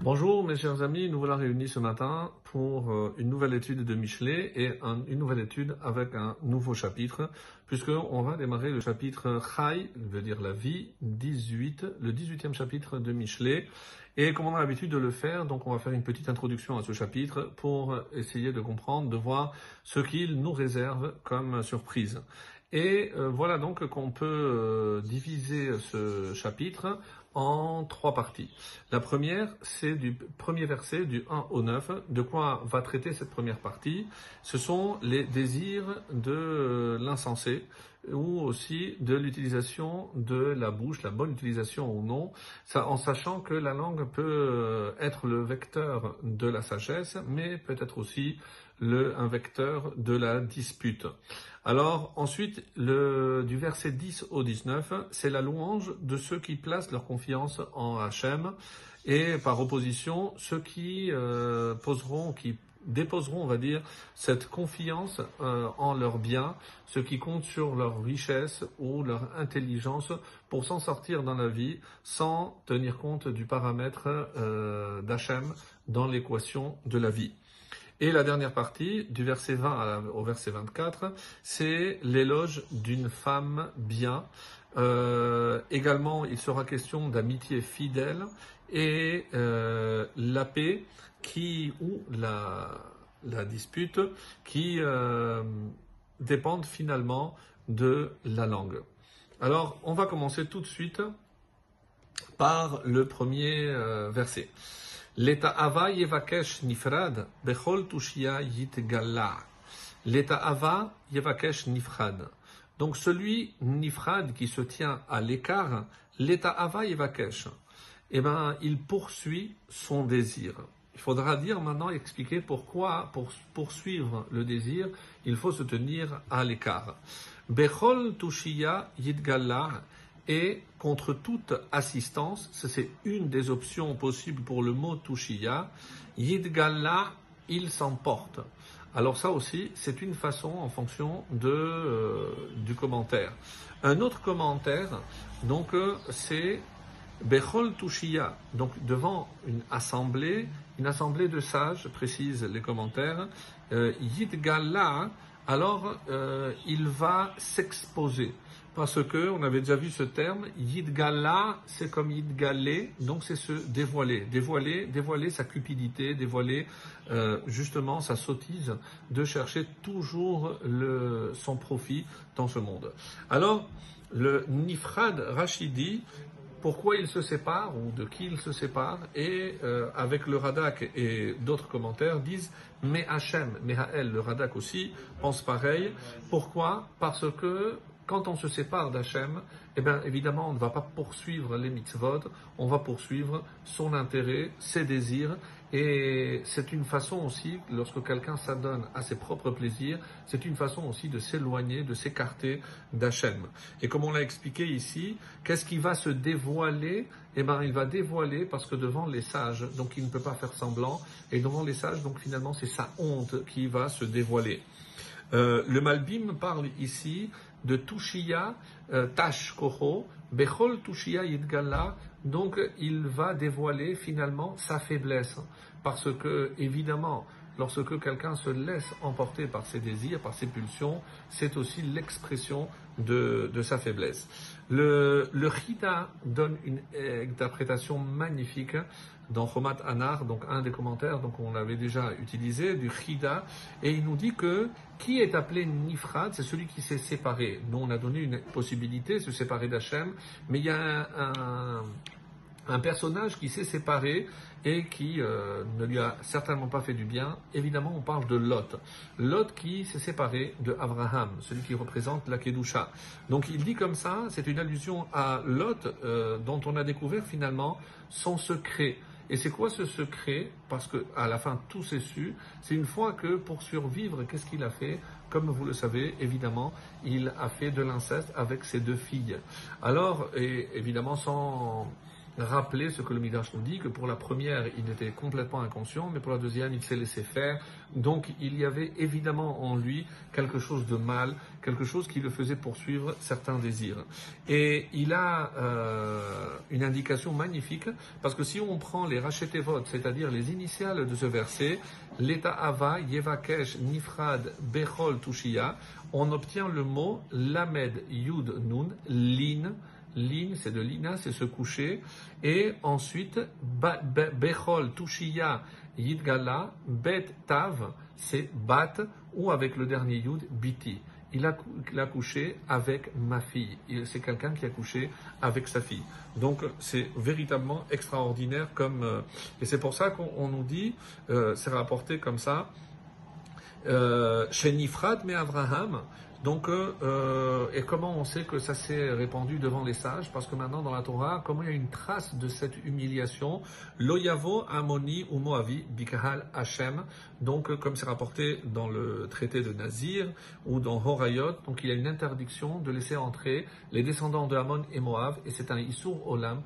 Bonjour mes chers amis, nous voilà réunis ce matin pour une nouvelle étude de Michelet et une nouvelle étude avec un nouveau chapitre, puisqu'on va démarrer le chapitre Chai, veut dire la vie, 18, le 18e chapitre de Michelet. Et comme on a l'habitude de le faire, donc on va faire une petite introduction à ce chapitre pour essayer de comprendre, de voir ce qu'il nous réserve comme surprise. Et voilà donc qu'on peut diviser ce chapitre en trois parties. La première, c'est du premier verset, du 1 au 9. De quoi va traiter cette première partie? Ce sont les désirs de l'insensé ou aussi de l'utilisation de la bouche, la bonne utilisation ou non, ça, en sachant que la langue peut être le vecteur de la sagesse, mais peut être aussi un vecteur de la dispute. Alors ensuite, du verset 10 au 19, c'est la louange de ceux qui placent leur confiance en Hachem et par opposition, ceux qui déposeront, on va dire, cette confiance en leurs biens, ceux qui comptent sur leur richesse ou leur intelligence pour s'en sortir dans la vie sans tenir compte du paramètre d'Hachem dans l'équation de la vie. Et la dernière partie, du verset 20 au verset 24, c'est l'éloge d'une femme bien. Également, il sera question d'amitié fidèle et la paix ou la dispute qui dépendent finalement de la langue. Alors, on va commencer tout de suite par le premier verset. Leta'ava yevakesh nifrad, bechol tushia yitgala. Leta'ava yevakesh nifrad. Donc celui nifrad qui se tient à l'écart, leta'ava yevakesh, eh ben, il poursuit son désir. Il faudra dire maintenant, expliquer pourquoi, pour poursuivre le désir, il faut se tenir à l'écart. Bechol tushia yitgala. Et contre toute assistance, c'est une des options possibles pour le mot Tushiya, Yidgala, il s'emporte. Alors ça aussi, c'est une façon en fonction du commentaire. Un autre commentaire, donc c'est Bechol Tushiya, donc devant une assemblée de sages, précisent les commentaires, Yidgala, alors il va s'exposer. Parce que on avait déjà vu ce terme, Yidgala, c'est comme Yidgalé, donc c'est se dévoiler, dévoiler sa cupidité, dévoiler justement sa sottise de chercher toujours son profit dans ce monde. Alors, le Nifrad Rachidi, pourquoi il se sépare ou de qui il se sépare, et avec le Radak et d'autres commentaires disent mais Hachem, mais Haël, le Radak aussi pense pareil. Pourquoi? Parce que quand on se sépare d'Hachem, eh bien évidemment on ne va pas poursuivre les mitzvot, on va poursuivre son intérêt, ses désirs, et c'est une façon aussi, lorsque quelqu'un s'adonne à ses propres plaisirs, c'est une façon aussi de s'éloigner, de s'écarter d'Hachem. Et comme on l'a expliqué ici, qu'est-ce qui va se dévoiler? Eh bien il va dévoiler parce que devant les sages, donc il ne peut pas faire semblant, et devant les sages, donc finalement c'est sa honte qui va se dévoiler. Le Malbim parle ici de Tushiya Tash Koho, Bechol Tushiya Yidgala, donc il va dévoiler finalement sa faiblesse. Parce que, évidemment, lorsque quelqu'un se laisse emporter par ses désirs, par ses pulsions, c'est aussi l'expression de sa faiblesse. Le Chida donne une interprétation magnifique dans Chomat Anar, donc un des commentaires, donc on l'avait déjà utilisé, du Chida, et il nous dit que qui est appelé Nifrad, c'est celui qui s'est séparé. Nous on a donné une possibilité, se séparer d'Hachem, mais il y a un personnage qui s'est séparé et qui ne lui a certainement pas fait du bien. Évidemment, on parle de Lot. Lot qui s'est séparé de Abraham, celui qui représente la Kedusha. Donc il dit comme ça, c'est une allusion à Lot dont on a découvert finalement son secret. Et c'est quoi ce secret? Parce que à la fin tout s'est su. C'est une fois que pour survivre, qu'est-ce qu'il a fait? Comme vous le savez, évidemment, il a fait de l'inceste avec ses deux filles. Alors, et évidemment sans rappeler ce que le Midrash nous dit, que pour la première, il était complètement inconscient, mais pour la deuxième, il s'est laissé faire. Donc, il y avait évidemment en lui quelque chose de mal, quelque chose qui le faisait poursuivre certains désirs. Et il a une indication magnifique, parce que si on prend les Rachetevot, c'est-à-dire les initiales de ce verset, Leta Ava, Yevakesh, Nifrad, Bechol, Tushia, on obtient le mot Lamed, Yud, Nun, Lin. Lin, c'est de lina, c'est se coucher. Et ensuite, Bechol, Tushia, Yidgala, Bet, Tav, c'est Bat, ou avec le dernier Yud, Biti. Il a couché avec ma fille. C'est quelqu'un qui a couché avec sa fille. Donc, c'est véritablement extraordinaire et c'est pour ça qu'on nous dit, c'est rapporté comme ça, chez Nifrad mais Abraham. Donc, et comment on sait que ça s'est répandu devant les sages? Parce que maintenant, dans la Torah, comment il y a une trace de cette humiliation? Loyavo, Amoni ou Moavi, Bikahal, Hashem. Donc, comme c'est rapporté dans le traité de Nazir ou dans Horayot, donc il y a une interdiction de laisser entrer les descendants de Ammon et Moab, et c'est un Issur Olam,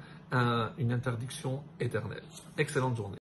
une interdiction éternelle. Excellente journée.